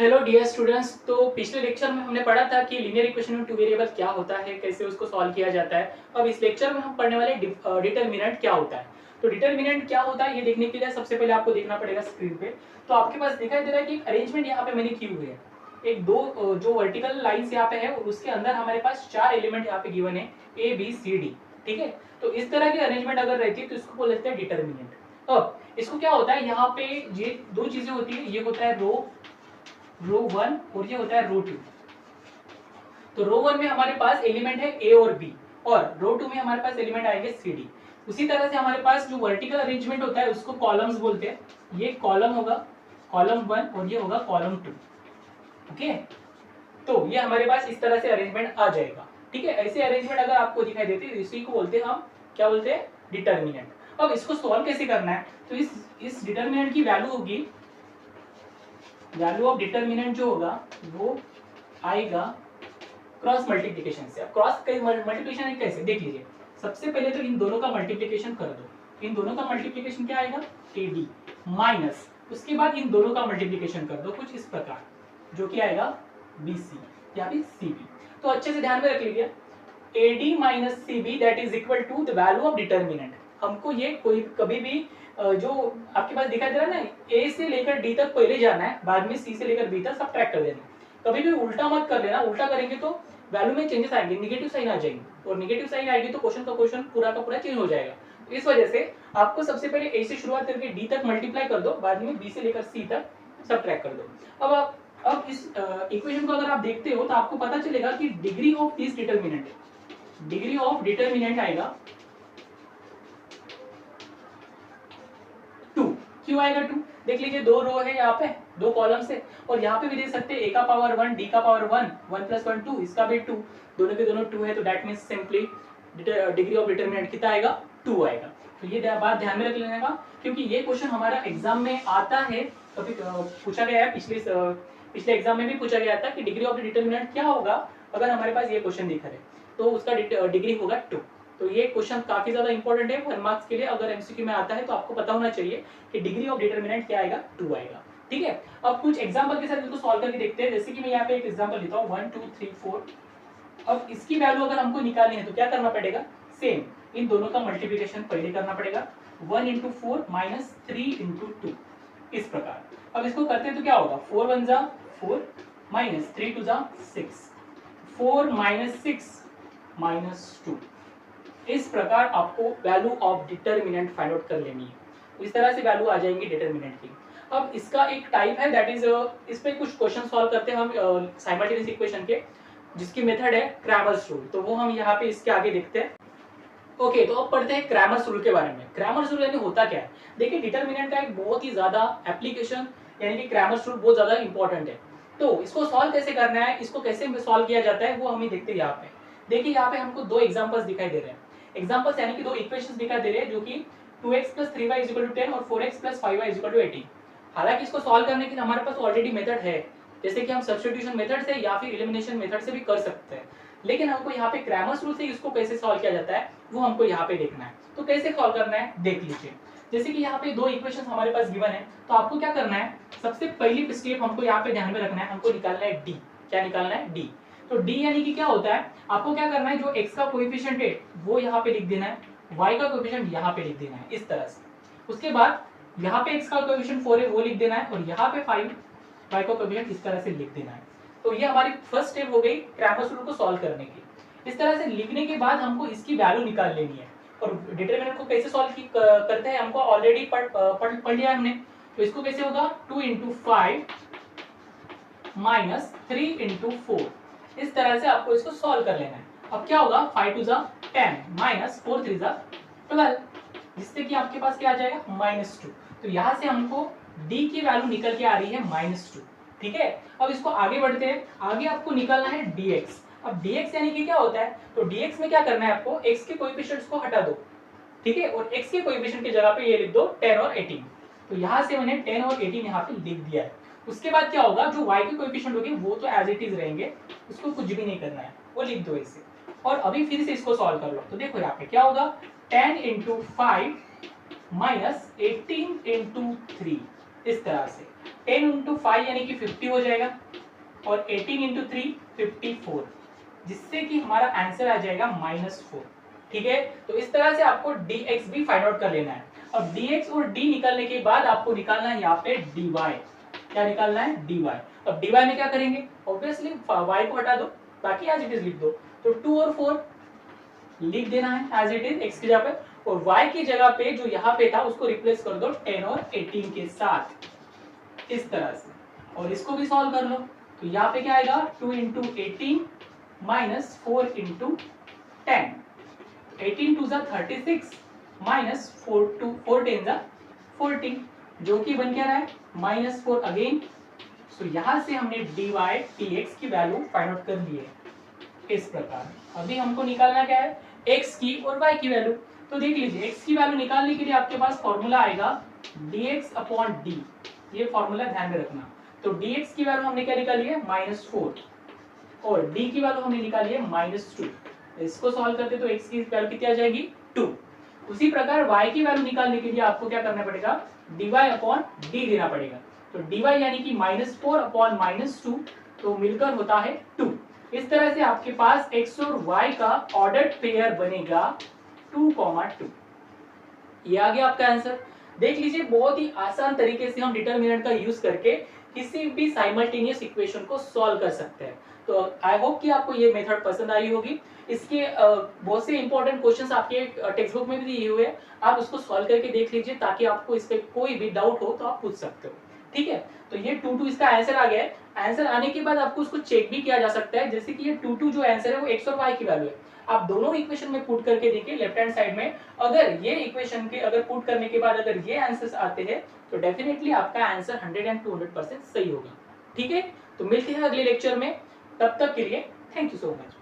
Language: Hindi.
Hello dear students. तो पिछले लेक्चर में हमने पढ़ा था कि लीनियर इक्वेशन में टू वेरिएबल क्या होता है, कैसे उसको सॉल्व किया जाता है। अब इस लेक्चर में हम पढ़ने वाले डिटरमिनेंट क्या होता है। तो डिटरमिनेंट क्या होता है ये देखने के लिए सबसे पहले आपको देखना पड़ेगा स्क्रीन पे। तो आपके पास दिखाई दे रहा है कि अरेंजमेंट यहाँ पे मैंने की हुई है। एक दो जो वर्टिकल लाइंस यहाँ पे है और उसके अंदर हमारे पास चार एलिमेंट यहाँ पे गिवन है, ए बी सी डी। ठीक है, तो इस तरह की अरेंजमेंट अगर रहती है तो इसको बोल लेते हैं डिटरमिनेंट। अब इसको क्या होता है, यहाँ पे ये दो चीजें होती है, ये होता है रो वन और ये होता है रो टू। तो रो वन में हमारे पास एलिमेंट है ए और बी, और रो टू में हमारे पास एलिमेंट आएंगे सी डी। उसी तरह से हमारे पास जो वर्टिकल अरेंजमेंट होता है उसको कॉलम्स बोलते हैं। ये कॉलम होगा कॉलम वन और ये होगा कॉलम टू। ओके, तो ये हमारे पास इस तरह से अरेंजमेंट आ जाएगा। ठीक है, ऐसे अरेंजमेंट अगर आपको दिखाई देते हैं इसी को बोलते हैं हम, क्या बोलते हैं, डिटरमिनेंट। अब इसको सॉल्व कैसे करना है, तो इस डिटरमिनेंट की वैल्यू होगी, वैल्यू ऑफ डिटरमिनेंट जो होगा वो आएगा क्रॉस मल्टीप्लिकेशन से। अब क्रॉस मल्टीप्लिकेशन कैसे देख लीजिए। सबसे पहले तो इन दोनों का मल्टीप्लिकेशन कर दो। इन दोनों का मल्टीप्लिकेशन क्या आएगा, AD माइनस, उसके बाद इन दोनों का मल्टीप्लिकेशन कर दो कुछ इस प्रकार, जो कि आएगा BC या फिर CB। तो अच्छे से ध्यान में रख लीजिए, AD minus CB that is equal to the value of determinant. हमको ये कोई कभी भी जो आपके पास दिखाई दे रहा है ना, A से लेकर D तक पहले जाना है, बाद में C से लेकर B तक सबट्रैक्ट कर देना। कभी भी उल्टा मत कर लेना, उल्टा करेंगे तो वैल्यू में चेंजेस आएंगे, निगेटिव साइन आ जाएंगे, और निगेटिव साइन आएगी तो क्वेश्चन का क्वेश्चन पूरा का पूरा चेंज हो जाएगा। तो इस वजह से आपको सबसे पहले ए से शुरुआत करके डी तक मल्टीप्लाई कर दो, बाद में बी से लेकर सी तक सबट्रैक्ट कर दो। अब इस इक्वेशन को अगर आप देखते हो तो आपको पता चलेगा कि degree of this determinant, degree of determinant आएगा 2। क्यों आएगा 2, देख लीजिए, दो रो है यहाँ पे, दो कॉलम्स है, और यहाँ पे भी देख सकते हैं, ए का पावर 1, डी का पावर 1, 1 प्लस 1 2, इसका भी 2, दोनों के दोनों 2 है, तो that means simply degree of determinant कितना आएगा, 2 आएगा। तो ये बात ध्यान में रख लेने का, क्योंकि ये क्वेश्चन हमारा एग्जाम में आता है, कभी पूछा गया है, पिछले एग्जाम में भी पूछा गया था कि डिग्री ऑफ डिटरमिनेंट क्या होगा अगर हमारे पास ये क्वेश्चन दिखा है, तो उसका डिग्री होगा 2। तो ये क्वेश्चन काफी ज्यादा इंपॉर्टेंट है 1 मार्क्स के लिए। अगर एमसीक्यू में आता है तो आपको पता होना चाहिए कि डिग्री ऑफ डिटरमिनेंट क्या आएगा, 2 आएगा। ठीक है, अब कुछ एग्जांपल के साथ इसको सॉल्व करके देखते हैं। जैसे कि मैं यहाँ पे एक एग्जांपल लेता हूँ 1 2 3 4। अब इसकी वैल्यू अगर हमको निकालनी है तो क्या करना पड़ेगा, सेम इन दोनों का मल्टीप्लिकेशन पहले करना पड़ेगा, 1 इंटू 4 माइनस 3 इंटू 2, इस प्रकार। अब इसको करते हैं तो क्या होगा, 4 1 जा 4 माइनस 3 2 जा 6, 4 माइनस 6 माइनस 2। इस प्रकार आपको value of determinant find out कर लेनी है। इस तरह से वैल्यू आ जाएंगी डिटरमिनेंट की। अब इसका एक टाइप है, दैट इज इस पे कुछ क्वेश्चन सॉल्व करते हैं हम साइमल्टेनियस इक्वेशन के, जिसकी मेथड है क्रैमर्स रूल। तो वो हम यहाँ पे इसके आगे देखते हैं। ओके, तो अब पढ़ते हैं क्रैमर्स रूल के बारे में। क्रैमर्स रूल यानी होता क्या है, देखिए डिटरमिनेंट का एक बहुत ही ज्यादा एप्लीकेशन, यानी कि क्रैमर्स रूल बहुत ज्यादा इंपॉर्टेंट है। तो इसको सॉल्व कैसे करना है, इसको कैसे सॉल्व किया जाता है, वो हम देखते हैं यहाँ पे। देखिए यहाँ पे हमको दो एग्जांपल्स दिखाई दे रहे हैं, एग्जांपल्स यानी कि दो इक्वेशंस दिखाई दे रहे हैं, जो कि 2x + 3y = 10 और 4x + 5y = 18। हालांकि इसको सॉल्व करने के लिए हमारे पास ऑलरेडी मेथड है, जैसे कि हम सब्स्टिट्यूशन मेथड से या फिर एलिमिनेशन मेथड से भी कर सकते हैं, लेकिन हमको यहाँ पे क्रैमर्स रूल से इसको कैसे सॉल्व किया जाता है वो हमको यहाँ पे देखना है। तो कैसे सॉल्व करना है देख लीजिए। जैसे कि यहाँ पे दो इक्वेशंस हमारे पास गिवन है, तो आपको क्या करना है, सबसे पहली स्टेप हमको यहाँ पे ध्यान में रखना है, हमको निकालना है डी। क्या निकालना है, डी। तो डी यानी कि क्या होता है, आपको क्या करना है, जो x का कोएफिशिएंट है वो यहाँ पे लिख देना है, y का कोएफिशिएंट यहाँ पे लिख देना है, इस तरह से। उसके बाद यहाँ पे x का कोएफिशिएंट 4 है वो लिख देना है, और यहाँ पे 5 y का कोएफिशिएंट इस तरह से लिख देना है। तो ये हमारी फर्स्ट स्टेप हो गई क्रैमर्स रूल को सॉल्व करने की। इस तरह से लिखने के बाद हमको इसकी वैल्यू निकाल लेनी है, और डिटरमिनेंट को कैसे सॉल्व करते हैं हमको ऑलरेडी पढ़ लिया हमने। तो इसको कैसे होगा, 2 × 5 माइनस 3 × 4, इस तरह से आपको इसको सॉल्व कर लेना है। अब क्या होगा, 5 2 जा 10 माइनस 4 3 जा 12, जिससे कि आपके पास क्या आ जाएगा, -2। तो यहाँ से हमको d की वैल्यू निकल के आ रही है -2। ठीक है, अब इसको आगे बढ़ते हैं, आगे आपको निकालना है dx। अब dx यानी कि क्या होता है, तो dx में क्या करना है, आपको x के कोएफिशिएंट्स को हटा दो, ठीक है, और x के कोएफिशिएंट की जगह पे ये लिख दो 10 और 18। तो यहाँ से मैंने 10 और 18 यहाँ पे लिख दिया है। उसके बाद क्या होगा, जो y के कोएफिशिएंट होंगे वो तो एज इट इज रहेंगे, उसको कुछ भी नहीं करना है, वो लिख दो ऐसे। और अभी फिर से इसको सॉल्व कर लो। तो देखो यहाँ पे क्या होगा, 10 × 5 माइनस 18 × 3, इस तरह से 10 इंटू 5 यानी कि 50 हो जाएगा और 18 इंटू 3 54, जिससे कि हमारा आंसर आ जाएगा -4। ठीक है, तो इस तरह से आपको dx भी फाइंड आउट कर लेना है। अब dx और d निकालने के बाद आपको निकालना है यहाँ पे dy। क्या निकालना है? dy। अब dy में क्या करेंगे? ऑब्वियसली y को हटा दो, बाकी एज इट इज लिख दो। तो 2 और 4 लिख देना है एज इट इज x की जगह पे, और y की जगह पे जो यहाँ पे था उसको रिप्लेस कर दो 10 और 18 के साथ, इस तरह से। और इसको भी सॉल्व कर लो, तो यहाँ पे क्या आएगा? 2 इंटू 18 माइनस 4 इंटू 10, 18 टू ज़ा 36 माइनस 4 10 ज़ा 40, जो कि बन क्या रहा है? -4 अगेन। सो यहाँ से हमने dy dx की वैल्यू फाइंड आउट कर ली है इस प्रकार। अभी हमको निकालना क्या है? x की और y की वैल्यू। तो देख लीजिए, x की वैल्यू निकालने के लिए आपके पास फॉर्मूला आएगा dx अपॉन d। ये फॉर्मूला ध्यान में रखना। तो dx की वैल्यू हमने क्या निकाली है? -4, और d की वैल्यू हमने निकाली है -2। इसको सॉल्व करते तो x की वैल्यू कितनी आ जाएगी? 2। उसी प्रकार y की वैल्यू निकालने के लिए आपको क्या करना पड़ेगा? dy अपॉन d देना पड़ेगा। तो dy यानी कि -4 अपॉन -2, तो मिलकर होता है 2। इस तरह से आपके पास x और y का ऑर्डर्ड पेयर बनेगा 2,2। ये आ गया आपका आंसर। देख लीजिए, बहुत ही आसान तरीके से हम डिटरमिनेंट का यूज करके किसी भी साइमल्टेनियस इक्वेशन को सॉल्व कर सकते हैं। तो आई होप कि आपको ये मेथड पसंद आई होगी। इसके बहुत से इंपॉर्टेंट क्वेश्चंस आपके टेक्स्ट बुक में भी दिए हुए हैं, आप उसको सॉल्व करके देख लीजिए, ताकि आपको इस पे कोई भी डाउट हो तो आप पूछ सकते हो। ठीक है, तो ये 2 इसका आंसर आ गया है। आंसर आने के बाद आपको उसको चेक भी किया जा सकता है, जैसे कि ये 2 जो आंसर है वो x और y की वैल्यू है। आप दोनों इक्वेशन में पुट करके देखिए लेफ्ट हैंड साइड में, अगर ये इक्वेशन के अगर पुट करने के बाद अगर ये आंसर्स आते हैं तो डेफिनेटली आपका आंसर 100 एंड 200% सही होगा। ठीक है, तो मिलते हैं अगले लेक्चर में, तब तक के लिए थैंक यू सो मच।